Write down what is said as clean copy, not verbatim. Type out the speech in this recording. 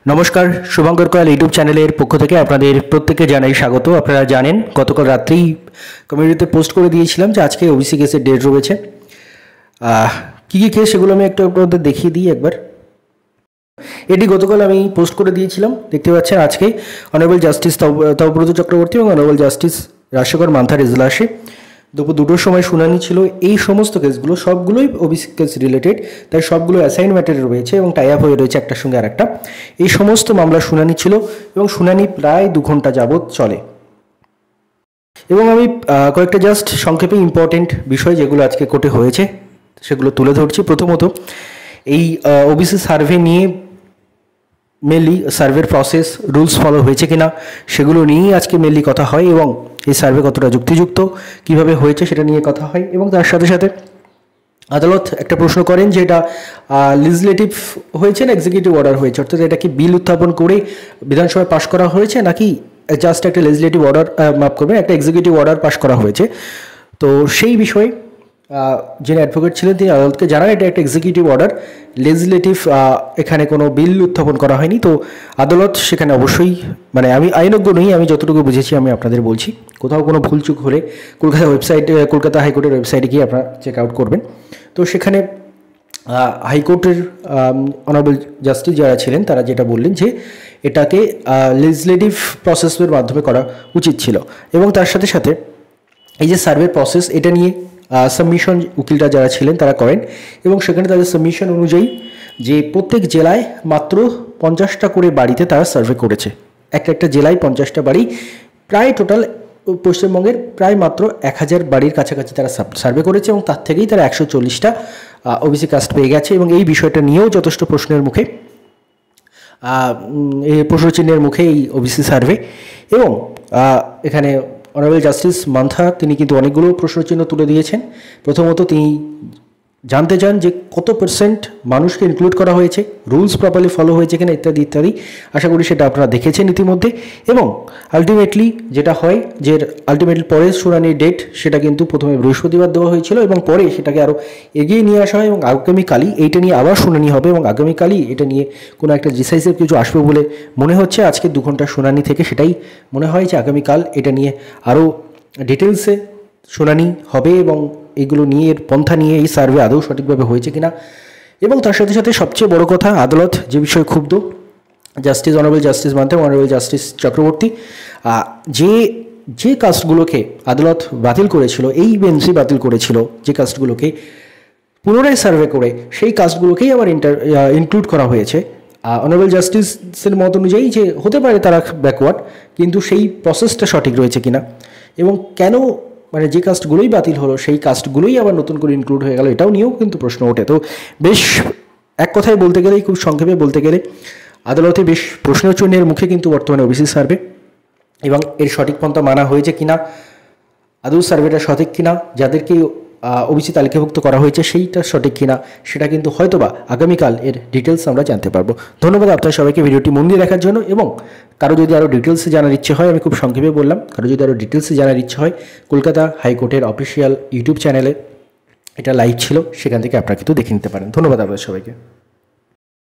নমস্কার, শুভঙ্কর কয়াল ইউটিউব চ্যানেলের পক্ষ থেকে আপনাদের প্রত্যেককে জানাই স্বাগত। আপনারা জানেন গতকাল রাত্রেই কমিউনিটিতে পোস্ট করে দিয়েছিলাম যে আজকে ওবিসি কেসের ডেট রয়েছে। কী কী কেস সেগুলো আমি একটু আপনাদের দেখিয়ে দিই একবার। এটি গতকাল আমি পোস্ট করে দিয়েছিলাম, দেখতে পাচ্ছেন। আজকে অনারেবল জাস্টিস তপব্রত চক্রবর্তী এবং অনারেবল জাস্টিস রাজশেখর মান্থার এজলাসে দুপুর 2টোর সময় শুনানি ছিল। এই সমস্ত কেসগুলো সবগুলোই ওবিসি কেস রিলেটেড, তাই সবগুলো অ্যাসাইন ম্যাটারে রয়েছে এবং টাই আপ হয়ে রয়েছে একটার সঙ্গে আরেকটা। এই সমস্ত মামলার শুনানি ছিল এবং শুনানি প্রায় 2 ঘন্টা যাবৎ চলে। এবং আমি কয়েকটা জাস্ট সংক্ষেপে ইম্পর্টেন্ট বিষয় যেগুলো আজকে কোর্টে হয়েছে সেগুলো তুলে ধরছি। প্রথমত, এই ওবিসি সার্ভে নিয়ে মেনলি সার্ভের প্রসেস রুলস ফলো হয়েছে কিনা সেগুলো নিয়েই আজকে মেনলি কথা হয় এবং এই সার্ভে কতটা যুক্তিযুক্ত কীভাবে হয়েছে সেটা নিয়ে কথা হয়। এবং তার সাথে সাথে আদালত একটা প্রশ্ন করেন যে এটা লিজিসলেটিভ হয়েছে না এক্সিকিউটিভ অর্ডার হয়েছে, অর্থাৎ এটা কি বিল উত্থাপন করে বিধানসভায় পাশ করা হয়েছে নাকি জাস্ট একটা লেজিসলেটিভ অর্ডার, মাফ করবেন, একটা এক্সিকিউটিভ অর্ডার পাশ করা হয়েছে। তো সেই বিষয়ে যিনি অ্যাডভোকেট ছিলেন তিনি আদালতকে জানান এটা একটা এক্সিকিউটিভ অর্ডার, লেজিসলেটিভ এখানে কোনো বিল উত্থাপন করা হয়নি। তো আদালত সেখানে অবশ্যই, মানে আমি আইনজ্ঞ নই, আমি যতটুকু বুঝেছি আমি আপনাদের বলছি, কোথাও কোনো ভুলচুক হলে কলকাতা হাইকোর্টের ওয়েবসাইটে গিয়ে আপনারা চেক আউট করবেন। তো সেখানে হাইকোর্টের অনারেবল জাস্টিস যারা ছিলেন তারা যেটা বললেন যে এটাকে লেজিসলেটিভ প্রসেসের মাধ্যমে করা উচিত ছিল। এবং তার সাথে সাথে এই যে সার্ভে প্রসেস, এটা নিয়ে সাবমিশন উকিলরা যারা ছিলেন তারা করেন এবং সেখানে তাদের সাবমিশন অনুযায়ী যে প্রত্যেক জেলায় মাত্র 50টা করে বাড়িতে তারা সার্ভে করেছে। একটা জেলায় 50টা বাড়ি, প্রায় টোটাল পশ্চিমবঙ্গের প্রায় মাত্র 1000 বাড়ির কাছাকাছি তারা সার্ভে করেছে এবং তার থেকেই তারা 140টা ওবিসি কাস্ট পেয়ে গেছে। এবং এই বিষয়টা নিয়েও যথেষ্ট প্রশ্নের মুখে, প্রশ্নচিহ্নের মুখে এই ওবিসি সার্ভে। এবং এখানে অনারেবল জাস্টিস মান্থা তিনি কিন্তু অনেকগুলো প্রশ্নচিহ্ন তুলে দিয়েছেন। প্রথমত তিনি জানতে চান যে কত % মানুষকে ইনক্লুড করা হয়েছে, রুলস প্রপারলি ফলো হয়েছে কিনা, ইত্যাদি ইত্যাদি। আশা করি সেটা আপনারা দেখেছেন ইতিমধ্যে। এবং আলটিমেটলি যেটা হয় যে আলটিমেটলি পরের শুনানির ডেট সেটা কিন্তু প্রথমে বৃহস্পতিবার দেওয়া হয়েছিল এবং পরে সেটাকে আরও এগিয়ে নিয়ে আসা হয় এবং আগামীকালই এইটা নিয়ে আবার শুনানি হবে এবং আগামীকালই এটা নিয়ে কোনো একটা ডিসাইসিভ কিছু আসবে বলে মনে হচ্ছে। আজকে 2 ঘন্টার শুনানি থেকে সেটাই মনে হয় যে আগামীকাল এটা নিয়ে আরও ডিটেলসে শুনানি হবে এবং এগুলো নিয়ে, এর পন্থা নিয়ে এই সার্ভে আদৌ সঠিকভাবে হয়েছে কিনা। এবং তার সাথে সাথে সবচেয়ে বড় কথা, আদালত যে বিষয়ে ক্ষুব্ধ, justice honourable justice Mantha, honourable justice Chakraborty, যে কাস্টগুলোকে আদালত বাতিল করেছিল, এই বেঞ্চই বাতিল করেছিল যে কাস্টগুলোকে পুনরায় সার্ভে করে, সেই কাস্টগুলোকেই আবার ইনক্লুড করা হয়েছে। অনারেবল জাস্টিসের মত অনুযায়ী যে হতে পারে তারা ব্যাকওয়ার্ড, কিন্তু সেই প্রসেসটা সঠিক রয়েছে কিনা এবং কেন, মানে যে কাস্টগুলোই বাতিল হলো সেই কাস্টগুলোই আবার নতুন করে ইনক্লুড হয়ে গেল, এটাও নিয়েও কিন্তু প্রশ্ন ওঠে। তো বেশ এক কথায় বলতে গেলেই, খুব সংক্ষেপে বলতে গেলে, আদালতে বেশ প্রশ্নচিহ্নের মুখে কিন্তু বর্তমানে ওবিসি সার্ভে এবং এর সঠিক পন্থা মানা হয়েছে কিনা, আদৌ সার্ভেটা সঠিক কিনা, যাদেরকে ওবিসি তালিকাভুক্ত করা হয়েছে সেইটা সঠিক কিনা, সেটা কিন্তু হয়তোবা আগামীকাল এর ডিটেলস আমরা জানতে পারবো। ধন্যবাদ আপনার সবাইকে ভিডিওটি মন দিয়ে দেখার জন্য। এবং কারো যদি আরও ডিটেলসে জানার ইচ্ছে হয়, আমি খুব সংক্ষেপে বললাম, কারো যদি আরও ডিটেলসে জানার ইচ্ছে হয়, কলকাতা হাইকোর্টের অফিসিয়াল ইউটিউব চ্যানেলে এটা লাইভ ছিল, সেখান থেকে আপনারা কিন্তু দেখে নিতে পারেন। ধন্যবাদ আপনার সবাইকে।